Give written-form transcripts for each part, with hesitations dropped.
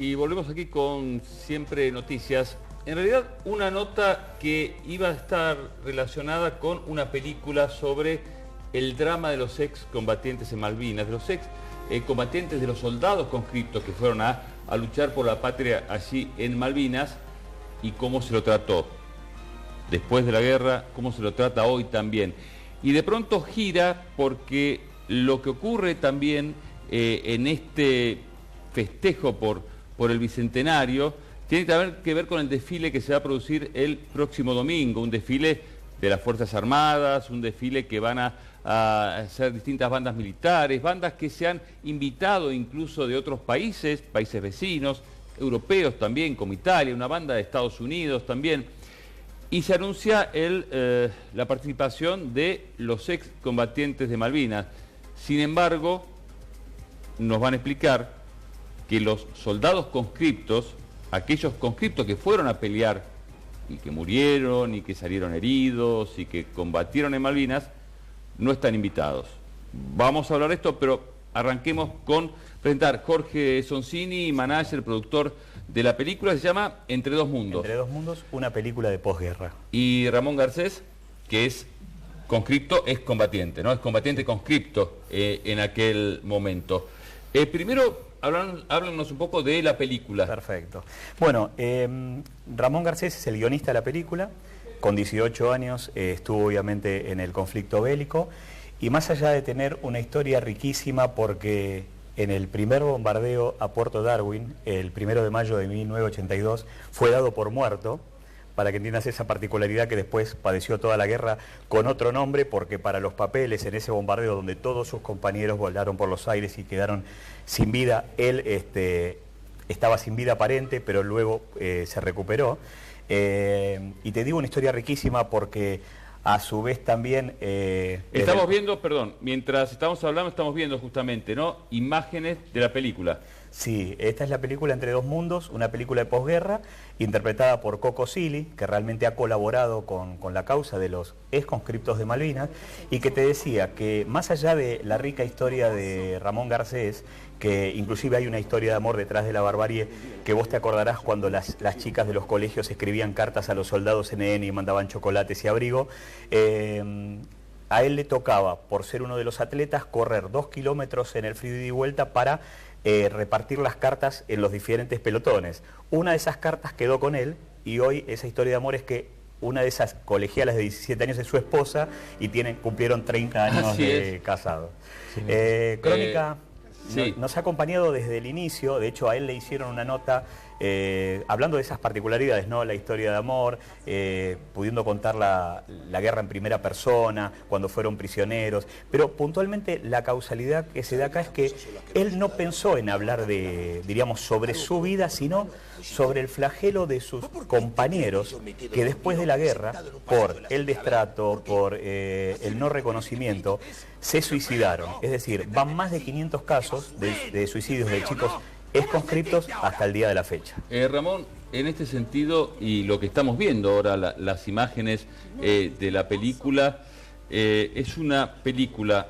Y volvemos aquí con Siempre Noticias. En realidad, una nota que iba a estar relacionada con una película sobre el drama de los excombatientes en Malvinas, de los excombatientes, de los soldados conscriptos que fueron a luchar por la patria allí en Malvinas, y cómo se lo trató después de la guerra, cómo se lo trata hoy también. Y de pronto gira porque lo que ocurre también en este festejo por el Bicentenario tiene que ver con el desfile que se va a producir el próximo domingo, un desfile de las Fuerzas Armadas, un desfile que van a hacer distintas bandas militares, bandas que se han invitado incluso de otros países vecinos, europeos también, como Italia, una banda de Estados Unidos también. Y se anuncia la participación de los excombatientes de Malvinas. Sin embargo, nos van a explicar que los soldados conscriptos, aquellos conscriptos que fueron a pelear y que murieron y que salieron heridos y que combatieron en Malvinas, no están invitados. Vamos a hablar de esto, pero arranquemos con presentar Jorge Sonsini, manager, productor de la película, se llama Entre dos mundos. Entre dos mundos, una película de posguerra. Y Ramón Garcés, que es conscripto, es combatiente, ¿no? Es combatiente conscripto en aquel momento. Primero, háblanos un poco de la película. Perfecto. Bueno, Ramón Garcés es el guionista de la película. Con 18 años estuvo obviamente en el conflicto bélico. Y más allá de tener una historia riquísima, porque en el primer bombardeo a Puerto Darwin, el 1 de mayo de 1982, fue dado por muerto, para que entiendas esa particularidad que después padeció toda la guerra con otro nombre, porque para los papeles en ese bombardeo donde todos sus compañeros volaron por los aires y quedaron sin vida, él estaba sin vida aparente, pero luego se recuperó. Y te digo una historia riquísima porque a su vez también... estamos viendo, perdón, mientras estamos hablando estamos viendo justamente, ¿no?, imágenes de la película. Sí, esta es la película Entre dos mundos, una película de posguerra, interpretada por Coco Silly, que realmente ha colaborado con la causa de los exconscriptos de Malvinas, y que te decía que más allá de la rica historia de Ramón Garcés, que inclusive hay una historia de amor detrás de la barbarie, que vos te acordarás cuando las chicas de los colegios escribían cartas a los soldados NN y mandaban chocolates y abrigo, a él le tocaba, por ser uno de los atletas, correr 2 kilómetros en el frío y vuelta para repartir las cartas en los diferentes pelotones. Una de esas cartas quedó con él, y hoy esa historia de amor es que una de esas colegialas de 17 años es su esposa y cumplieron 30 años de casados. Sí. Crónica sí. Nos ha acompañado desde el inicio. De hecho, a él le hicieron una nota hablando de esas particularidades, ¿no? La historia de amor, pudiendo contar la guerra en primera persona, cuando fueron prisioneros. Pero puntualmente la causalidad que se da acá es que él no pensó en hablar diríamos, sobre su vida, sino sobre el flagelo de sus compañeros que después de la guerra, por el destrato, por el no reconocimiento, se suicidaron. Es decir, van más de 500 casos de suicidios de chicos exconscriptos hasta el día de la fecha. Ramón, en este sentido, y lo que estamos viendo ahora, las imágenes de la película, es una película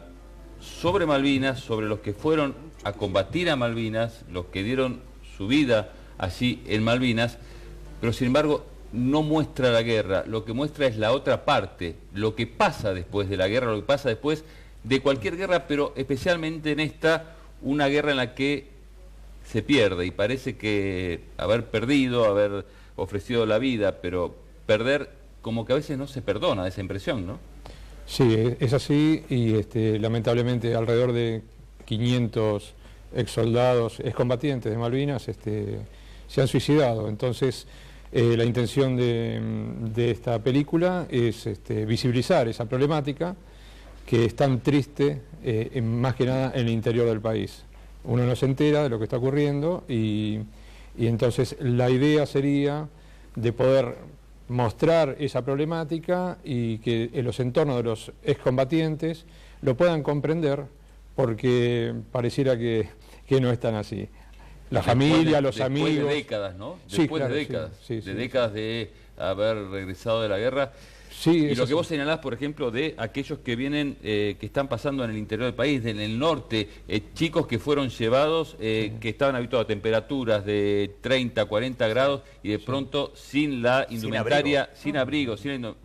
sobre Malvinas, sobre los que fueron a combatir a Malvinas, los que dieron su vida allí en Malvinas, pero sin embargo no muestra la guerra, lo que muestra es la otra parte, lo que pasa después de la guerra, lo que pasa después de cualquier guerra, pero especialmente en esta, una guerra en la que se pierde, y parece que haber perdido, haber ofrecido la vida, pero perder como que a veces no se perdona, esa impresión, ¿no? Sí, es así, y lamentablemente alrededor de 500 exsoldados, excombatientes de Malvinas se han suicidado. Entonces la intención de esta película es visibilizar esa problemática que es tan triste, más que nada en el interior del país. Uno no se entera de lo que está ocurriendo y entonces la idea sería de poder mostrar esa problemática y que en los entornos de los excombatientes lo puedan comprender, porque pareciera que no es tan así. La familia, los amigos... Después de décadas, ¿no? Después de décadas, de décadas de haber regresado de la guerra. Sí, y lo que vos señalás, por ejemplo, de aquellos que vienen, que están pasando en el interior del país, en el norte, chicos que fueron llevados, que estaban habituados a temperaturas de 30, 40 grados y de pronto sin la indumentaria, sin abrigo,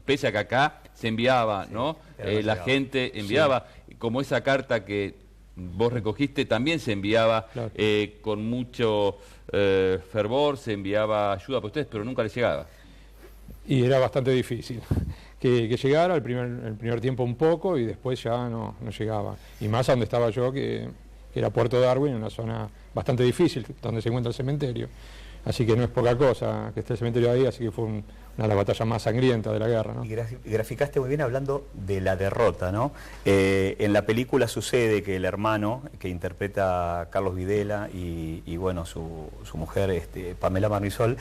pese a que acá se enviaba, ¿no? La gente enviaba, como esa carta que vos recogiste, también se enviaba con mucho fervor, se enviaba ayuda para ustedes, pero nunca les llegaba. Y era bastante difícil que llegara, el primer tiempo un poco y después ya no llegaba. Y más a donde estaba yo, que era Puerto Darwin, una zona bastante difícil, donde se encuentra el cementerio. Así que no es poca cosa que esté el cementerio ahí, así que fue una de las batallas más sangrientas de la guerra, ¿no? Y graficaste muy bien hablando de la derrota, ¿no? En la película sucede que el hermano que interpreta a Carlos Videla y bueno, su mujer, Pamela Marrisol,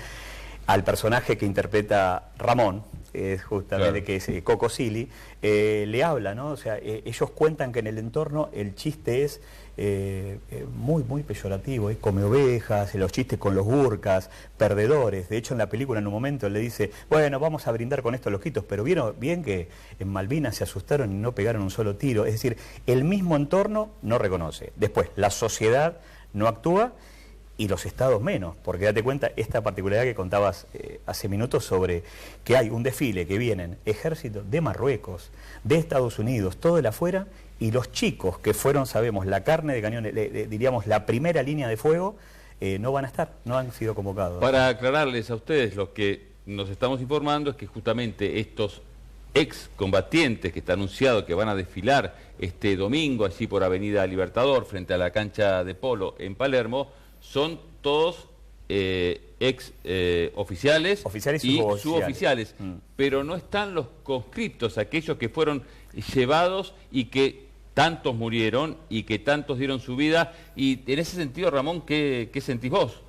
al personaje que interpreta Ramón, justamente, que es Coco Silly, le habla, ¿no? O sea, ellos cuentan que en el entorno el chiste es muy peyorativo, come ovejas, los chistes con los gurkas, perdedores. De hecho, en la película en un momento le dice, bueno, vamos a brindar con estos loquitos, pero vieron bien que en Malvinas se asustaron y no pegaron un solo tiro. Es decir, el mismo entorno no reconoce. Después, la sociedad no actúa y los estados menos, porque date cuenta esta particularidad que contabas hace minutos sobre que hay un desfile que vienen ejércitos de Marruecos, de Estados Unidos, todo de afuera, y los chicos que fueron, sabemos, la carne de cañón, diríamos la primera línea de fuego, no van a estar, no han sido convocados. Para aclararles a ustedes, lo que nos estamos informando es que justamente estos excombatientes que está anunciado que van a desfilar este domingo, así por Avenida Libertador, frente a la cancha de polo en Palermo, son todos oficiales y suboficiales, pero no están los conscriptos, aquellos que fueron llevados y que tantos murieron y que tantos dieron su vida. Y en ese sentido, Ramón, ¿qué sentís vos?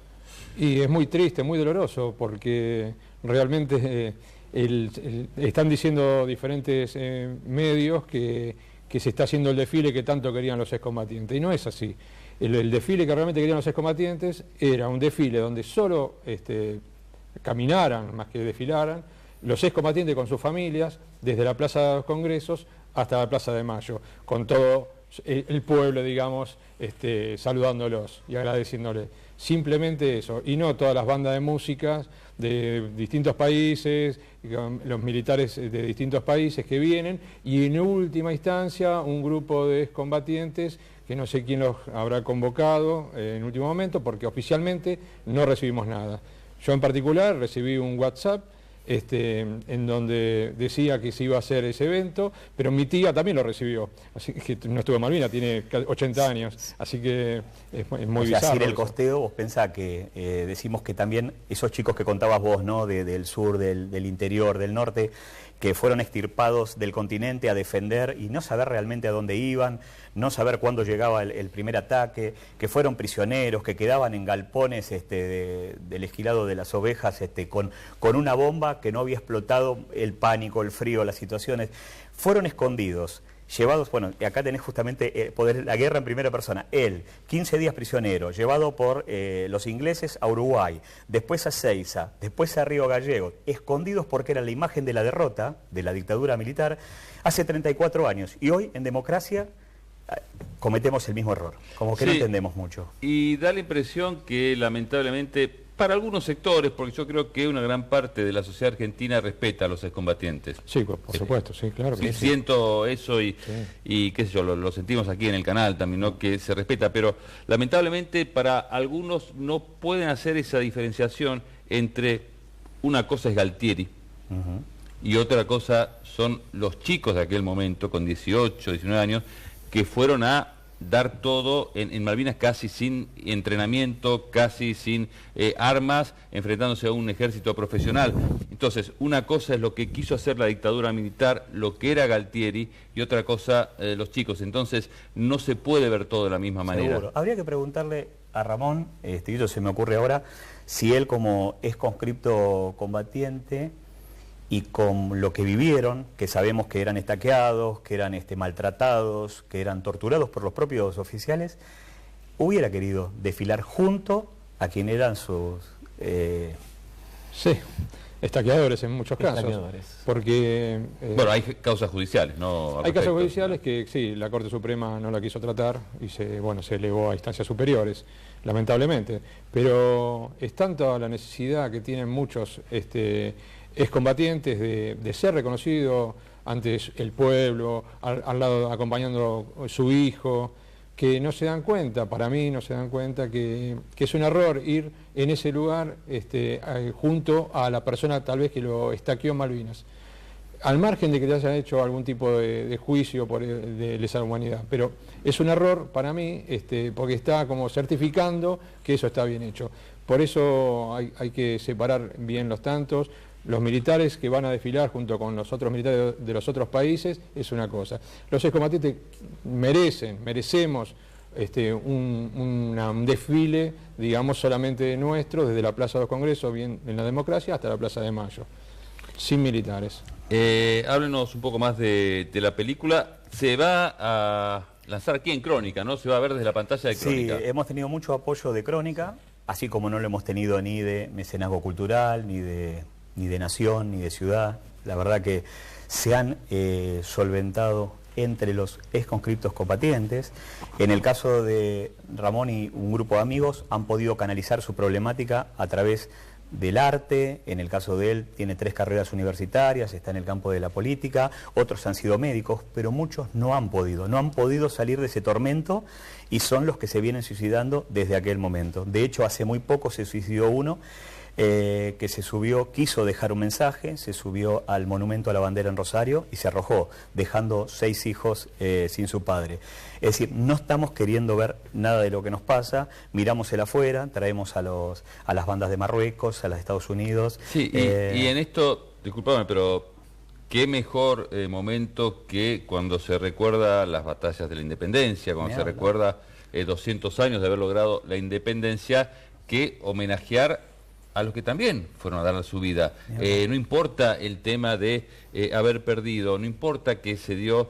Y es muy triste, muy doloroso, porque realmente están diciendo diferentes medios que se está haciendo el desfile que tanto querían los excombatientes, y no es así. El desfile que realmente querían los excombatientes era un desfile donde solo caminaran, más que desfilaran, los excombatientes con sus familias, desde la Plaza de los Congresos hasta la Plaza de Mayo, con todo el pueblo, digamos, saludándolos y agradeciéndoles. Simplemente eso, y no todas las bandas de música de distintos países, los militares de distintos países que vienen, y en última instancia un grupo de excombatientes que no sé quién los habrá convocado en último momento, porque oficialmente no recibimos nada. Yo en particular recibí un WhatsApp en donde decía que se iba a hacer ese evento, pero mi tía también lo recibió, así que no estuvo en Malvinas, tiene 80 años, así que es muy bizarro. Así el costeo, vos pensás que decimos que también esos chicos que contabas vos, ¿no? Del sur, del interior, del norte, que fueron extirpados del continente a defender y no saber realmente a dónde iban, no saber cuándo llegaba el primer ataque, que fueron prisioneros, que quedaban en galpones del esquilado de las ovejas con una bomba que no había explotado, el pánico, el frío, las situaciones, fueron escondidos. Llevados, bueno, acá tenés justamente la guerra en primera persona. Él, 15 días prisionero, llevado por los ingleses a Uruguay, después a Seiza, después a Río Gallegos, escondidos porque era la imagen de la derrota, de la dictadura militar, hace 34 años. Y hoy, en democracia, cometemos el mismo error, como que no entendemos mucho. Y da la impresión que, lamentablemente, para algunos sectores, porque yo creo que una gran parte de la sociedad argentina respeta a los excombatientes. Sí, por supuesto, sí, claro que sí. Siento eso y qué sé yo, lo sentimos aquí en el canal también, ¿no? Que se respeta, pero lamentablemente para algunos no pueden hacer esa diferenciación entre una cosa es Galtieri y otra cosa son los chicos de aquel momento, con 18, 19 años, que fueron a dar todo en Malvinas casi sin entrenamiento, casi sin armas, enfrentándose a un ejército profesional. Entonces, una cosa es lo que quiso hacer la dictadura militar, lo que era Galtieri, y otra cosa los chicos. Entonces, no se puede ver todo de la misma manera. Seguro. Habría que preguntarle a Ramón, esto se me ocurre ahora, si él como es conscripto combatiente y con lo que vivieron, que sabemos que eran estaqueados, que eran maltratados, que eran torturados por los propios oficiales, hubiera querido desfilar junto a quien eran sus... Sí, estaqueadores en muchos casos. Porque bueno, hay causas judiciales, ¿no? Hay casos judiciales que sí, la Corte Suprema no la quiso tratar y se elevó a instancias superiores, lamentablemente. Pero es tanta la necesidad que tienen muchos excombatientes de ser reconocido ante el pueblo, al lado acompañando a su hijo, que no se dan cuenta, para mí no se dan cuenta que es un error ir en ese lugar junto a la persona tal vez que lo estaqueó en Malvinas, al margen de que le haya hecho algún tipo de juicio de lesa humanidad, pero es un error para mí porque está como certificando que eso está bien hecho. Por eso hay que separar bien los tantos. Los militares que van a desfilar junto con los otros militares de los otros países es una cosa. Los excombatientes merecemos un desfile, digamos, solamente nuestro, desde la Plaza de los Congresos, bien en la democracia, hasta la Plaza de Mayo, sin militares. Háblenos un poco más de la película. Se va a lanzar aquí en Crónica, ¿no? Se va a ver desde la pantalla de Crónica. Sí, hemos tenido mucho apoyo de Crónica, así como no lo hemos tenido ni de mecenazgo cultural, ni de Nación, ni de Ciudad. La verdad que se han solventado entre los exconscriptos combatientes. En el caso de Ramón y un grupo de amigos han podido canalizar su problemática a través del arte. En el caso de él tiene 3 carreras universitarias, está en el campo de la política, otros han sido médicos, pero muchos no han podido salir de ese tormento y son los que se vienen suicidando desde aquel momento. De hecho, hace muy poco se suicidó uno que se subió, quiso dejar un mensaje, se subió al monumento a la bandera en Rosario y se arrojó, dejando 6 hijos sin su padre. Es decir, no estamos queriendo ver nada de lo que nos pasa, miramos el afuera, traemos a las bandas de Marruecos, a las de Estados Unidos. Sí, y en esto, discúlpame, pero qué mejor momento que cuando se recuerda las batallas de la independencia, cuando se recuerda 200 años de haber logrado la independencia, que homenajear a los que también fueron a dar su vida. No importa el tema de haber perdido, no importa que se dio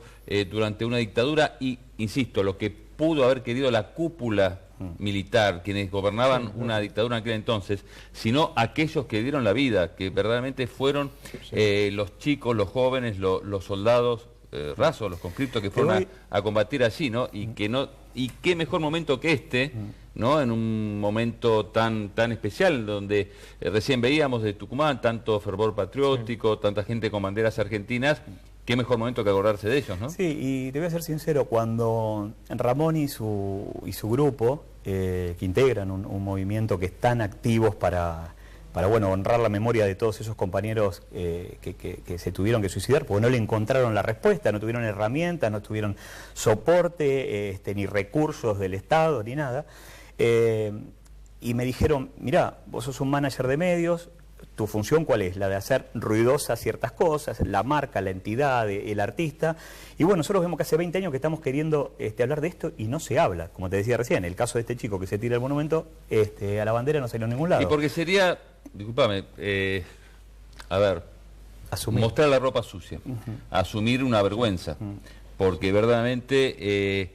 durante una dictadura y, insisto, lo que pudo haber querido la cúpula militar, quienes gobernaban una dictadura en aquel entonces, sino aquellos que dieron la vida, que verdaderamente fueron los chicos, los jóvenes, los soldados rasos, los conscriptos que fueron a combatir allí, ¿no? Y qué mejor momento que este, ¿no? En un momento tan especial, donde recién veíamos de Tucumán tanto fervor patriótico, tanta gente con banderas argentinas. Qué mejor momento que acordarse de ellos, ¿no? Sí, y te voy a ser sincero, cuando Ramón y su grupo, que integran un movimiento que están activos para honrar la memoria de todos esos compañeros que se tuvieron que suicidar, porque no le encontraron la respuesta, no tuvieron herramientas, no tuvieron soporte, ni recursos del Estado, ni nada. Y me dijeron, mirá, vos sos un manager de medios, ¿tu función cuál es? La de hacer ruidosas ciertas cosas, la marca, la entidad, el artista. Y bueno, nosotros vemos que hace 20 años que estamos queriendo hablar de esto y no se habla. Como te decía recién, el caso de este chico que se tira el monumento, a la bandera no salió a ningún lado. Y porque sería, discúlpame, mostrar la ropa sucia, asumir una vergüenza, porque verdaderamente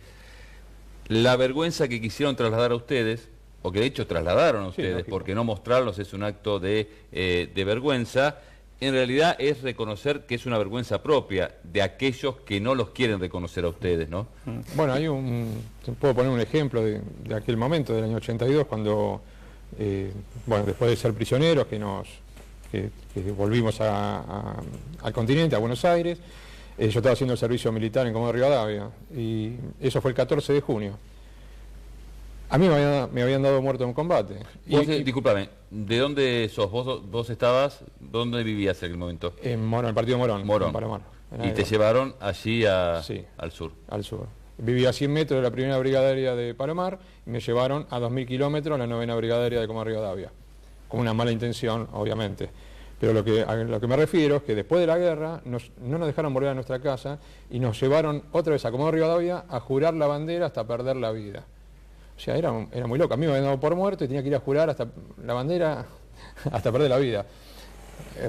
la vergüenza que quisieron trasladar a ustedes, o que de hecho trasladaron a ustedes, porque no mostrarlos es un acto de vergüenza, en realidad es reconocer que es una vergüenza propia de aquellos que no los quieren reconocer a ustedes, ¿no? Bueno, puedo poner un ejemplo de aquel momento, del año 82, cuando, después de ser prisioneros, que volvimos al continente, a Buenos Aires, yo estaba haciendo el servicio militar en Comodoro Rivadavia, y eso fue el 14 de junio. A mí me habían dado muerto en un combate. Discúlpame, ¿de dónde sos? ¿Vos estabas, dónde vivías en aquel momento? En Morón, el partido Morón. Morón. Y te llevaron allí al sur. Al sur. Vivía a 100 metros de la primera brigadaria de Palomar y me llevaron a 2000 kilómetros a la 9ª brigadaria de Comodoro Rivadavia. Con una mala intención, obviamente. Pero a lo que me refiero es que después de la guerra no nos dejaron volver a nuestra casa y nos llevaron otra vez a Comodoro Rivadavia a jurar la bandera hasta perder la vida. O sea, era muy loco. A mí me habían dado por muerto y tenía que ir a jurar hasta la bandera hasta perder la vida.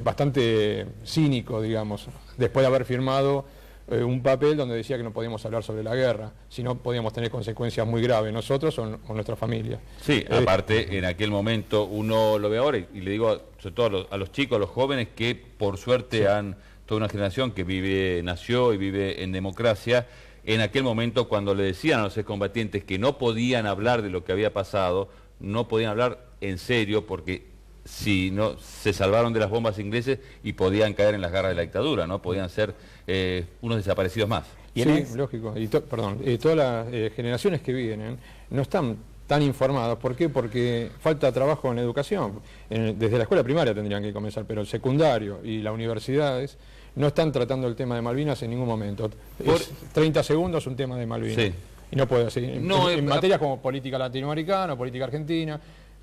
Bastante cínico, digamos, después de haber firmado un papel donde decía que no podíamos hablar sobre la guerra, si no podíamos tener consecuencias muy graves, nosotros o nuestra familia. Sí, aparte en aquel momento uno lo ve ahora y le digo sobre todo a los chicos, a los jóvenes que por suerte han toda una generación que nació y vive en democracia. En aquel momento cuando le decían a los excombatientes que no podían hablar de lo que había pasado, no podían hablar en serio porque si no se salvaron de las bombas ingleses y podían caer en las garras de la dictadura, ¿no? Podían ser unos desaparecidos más. Sí, lógico. Y todas las generaciones que vienen no están tan informados. ¿Por qué? Porque falta trabajo en educación. Desde la escuela primaria tendrían que comenzar, pero el secundario y las universidades no están tratando el tema de Malvinas en ningún momento. 30 segundos un tema de Malvinas. Sí. Y no puede ser. En materias como política latinoamericana, política argentina,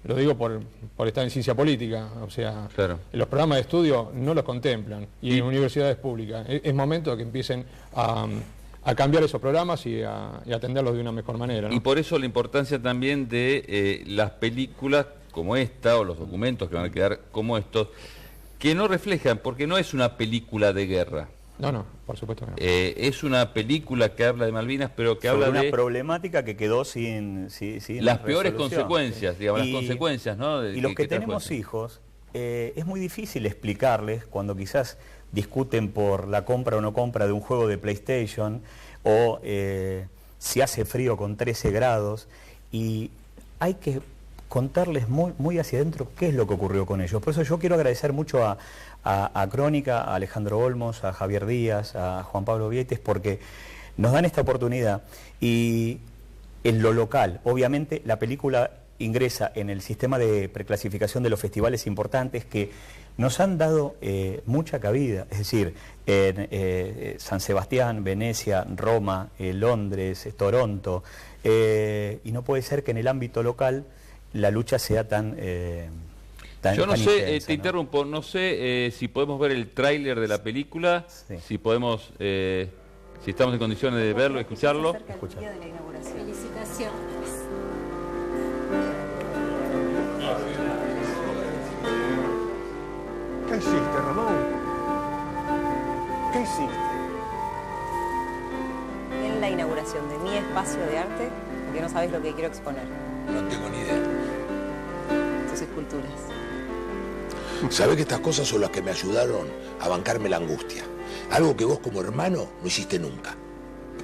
lo digo por estar en ciencia política, o sea, claro. Los programas de estudio no los contemplan, y en universidades públicas. Es momento de que empiecen a cambiar esos programas y a atenderlos de una mejor manera, ¿no? Y por eso la importancia también de las películas como esta, o los documentos que van a quedar como estos, que no reflejan, porque no es una película de guerra. No, por supuesto que no. Es una película que habla de Malvinas, pero que sobre habla de una problemática que quedó sin las peores consecuencias, digamos, las consecuencias, ¿no? Y los que tenemos hijos, es muy difícil explicarles cuando quizás discuten por la compra o no compra de un juego de PlayStation, o si hace frío con 13 grados, y hay que contarles muy hacia adentro qué es lo que ocurrió con ellos. Por eso yo quiero agradecer mucho a Crónica, a Alejandro Olmos, a Javier Díaz, a Juan Pablo Vieites, porque nos dan esta oportunidad. Y en lo local, obviamente la película ingresa en el sistema de preclasificación de los festivales importantes que nos han dado mucha cabida, es decir, en San Sebastián, Venecia, Roma, Londres, Toronto, y no puede ser que en el ámbito local la lucha sea tan yo no sé, intensa, te interrumpo, no sé si podemos ver el tráiler de la película, sí. Si podemos, si estamos en condiciones de verlo, escucharlo. Felicitaciones. ¿Qué hiciste, Ramón? ¿Qué hiciste? En la inauguración de mi espacio de arte, porque no sabes lo que quiero exponer. No tengo ni idea. Tus esculturas. Sabés que estas cosas son las que me ayudaron a bancarme la angustia. Algo que vos como hermano no hiciste nunca.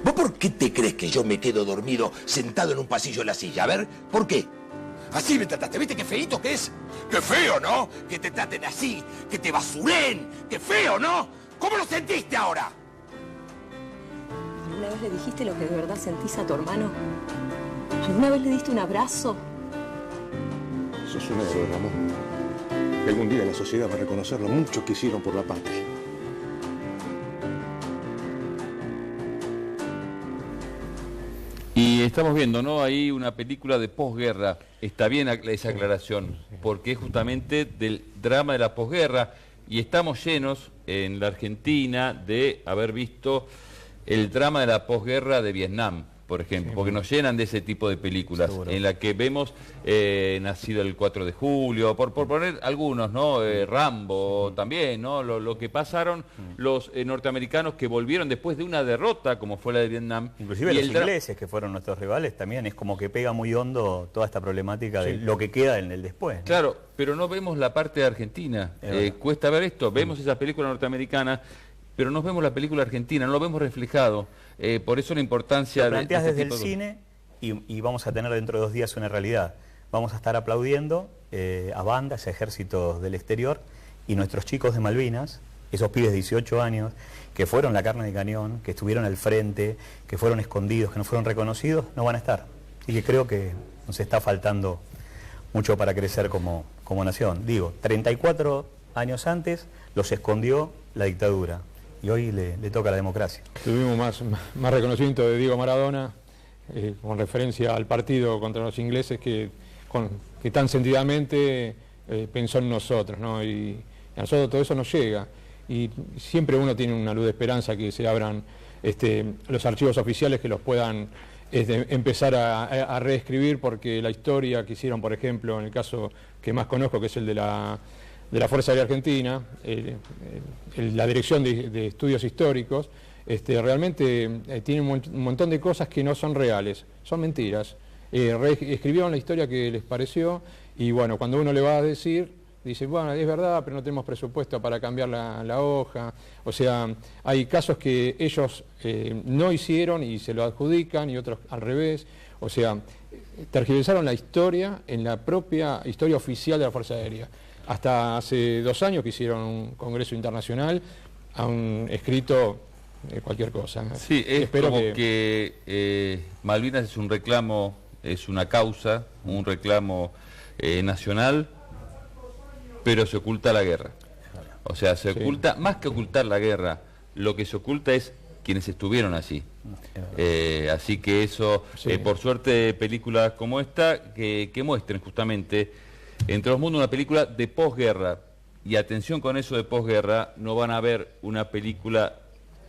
¿Vos por qué te crees que yo me quedo dormido sentado en un pasillo en la silla? A ver, ¿por qué? Así me trataste, ¿viste qué feíto que es? ¡Qué feo!, ¿no? Que te traten así, que te basuren. ¡Qué feo!, ¿no? ¿Cómo lo sentiste ahora? ¿Alguna vez le dijiste lo que de verdad sentís a tu hermano? ¿Alguna vez le diste un abrazo? Sos un héroe, Ramón. Que algún día la sociedad va a reconocer lo mucho que hicieron por la patria. Y estamos viendo, ¿no? Ahí una película de posguerra. Está bien esa aclaración, porque es justamente del drama de la posguerra, y estamos llenos en la Argentina de haber visto el drama de la posguerra de Vietnam, por ejemplo, porque nos llenan de ese tipo de películas, seguro, en la que vemos Nacido el 4 de julio, por poner algunos, ¿no? Rambo también, ¿no? Lo que pasaron los norteamericanos que volvieron después de una derrota, como fue la de Vietnam. Inclusive los ingleses, que fueron nuestros rivales, también es como que pega muy hondo toda esta problemática de lo que queda en el después, ¿no? Claro, pero no vemos la parte de Argentina. Cuesta ver esto, vemos esa película norteamericana, pero no vemos la película argentina, no lo vemos reflejado. Por eso la importancia de... Lo planteas desde el cine y vamos a tener dentro de 2 días una realidad. Vamos a estar aplaudiendo a bandas, a ejércitos del exterior, y nuestros chicos de Malvinas, esos pibes de 18 años, que fueron la carne de cañón, que estuvieron al frente, que fueron escondidos, que no fueron reconocidos, no van a estar. Así que creo que nos está faltando mucho para crecer como nación. Digo, 34 años antes los escondió la dictadura. Y hoy le toca a la democracia. Tuvimos más reconocimiento de Diego Maradona, con referencia al partido contra los ingleses, que tan sentidamente pensó en nosotros, ¿no? Y a nosotros todo eso nos llega. Y siempre uno tiene una luz de esperanza, que se abran los archivos oficiales, que los puedan empezar a reescribir, porque la historia que hicieron, por ejemplo, en el caso que más conozco, que es el de la Fuerza Aérea Argentina, la Dirección de Estudios Históricos, realmente tienen un montón de cosas que no son reales, son mentiras. Escribieron la historia que les pareció y bueno, cuando uno le va a decir, dice, bueno, es verdad, pero no tenemos presupuesto para cambiar la hoja. O sea, hay casos que ellos no hicieron y se lo adjudican y otros al revés. O sea, tergiversaron la historia en la propia historia oficial de la Fuerza Aérea. Hasta hace 2 años que hicieron un congreso internacional, han escrito cualquier cosa. Sí, es como que Malvinas es un reclamo, es una causa, un reclamo nacional, pero se oculta la guerra. O sea, se oculta, más que ocultar la guerra, lo que se oculta es quienes estuvieron allí. Así que eso, por suerte, películas como esta, que muestren justamente Entre los Mundos, una película de posguerra. Y atención con eso de posguerra, no van a ver una película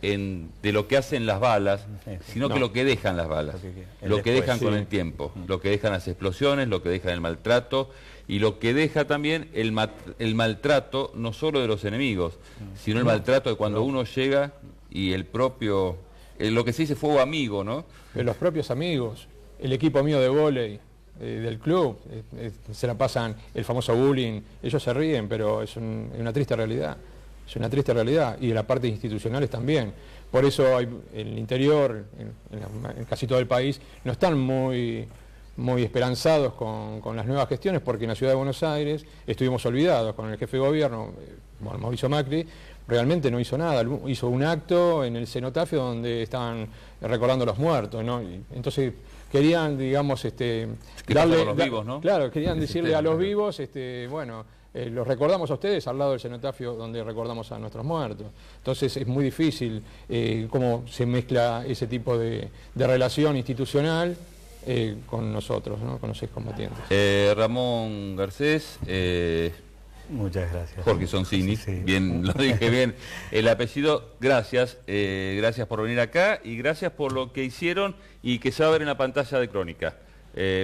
de lo que hacen las balas, sino que lo que dejan las balas, lo que dejan con el tiempo, lo que dejan las explosiones, lo que dejan el maltrato, y lo que deja también el maltrato no solo de los enemigos, sino el maltrato de cuando uno llega y el propio, lo que se dice fuego amigo, ¿no? Pero los propios amigos, el equipo mío de vóley del club, se la pasan el famoso bullying, ellos se ríen, pero es una triste realidad. Es una triste realidad, y de la parte institucionales también. Por eso en el interior, en casi todo el país, no están muy esperanzados con las nuevas gestiones, porque en la ciudad de Buenos Aires estuvimos olvidados con el jefe de gobierno, Mauricio Macri. Realmente no hizo nada, hizo un acto en el cenotafio donde estaban recordando a los muertos, ¿no? Y entonces querían, digamos, darle a los vivos, ¿no? Claro, querían decirle a los vivos, bueno, los recordamos a ustedes al lado del cenotafio donde recordamos a nuestros muertos. Entonces es muy difícil cómo se mezcla ese tipo de relación institucional con nosotros, ¿no? Con los excombatientes. Ramón Garcés, muchas gracias. Jorge Sonsini, bien, lo dije bien el apellido. Gracias, gracias por venir acá y gracias por lo que hicieron y que se va a ver en la pantalla de Crónica.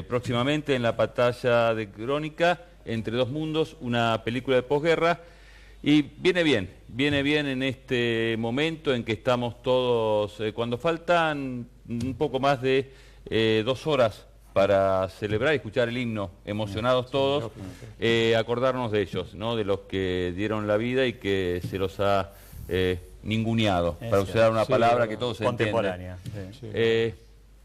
Próximamente en la pantalla de Crónica, Entre dos mundos, una película de posguerra, y viene bien en este momento en que estamos todos, cuando faltan un poco más de 2 horas para celebrar y escuchar el himno, emocionados todos, acordarnos de ellos, ¿no? De los que dieron la vida y que se los ha ninguneado, para usar una palabra que todos entienden.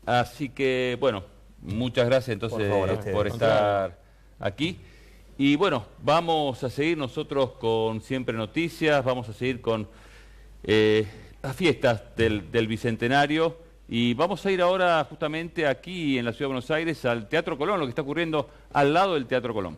Así que, bueno, muchas gracias entonces por estar aquí. Y bueno, vamos a seguir nosotros con Siempre Noticias, vamos a seguir con las fiestas del Bicentenario. Y vamos a ir ahora justamente aquí en la Ciudad de Buenos Aires al Teatro Colón, lo que está ocurriendo al lado del Teatro Colón.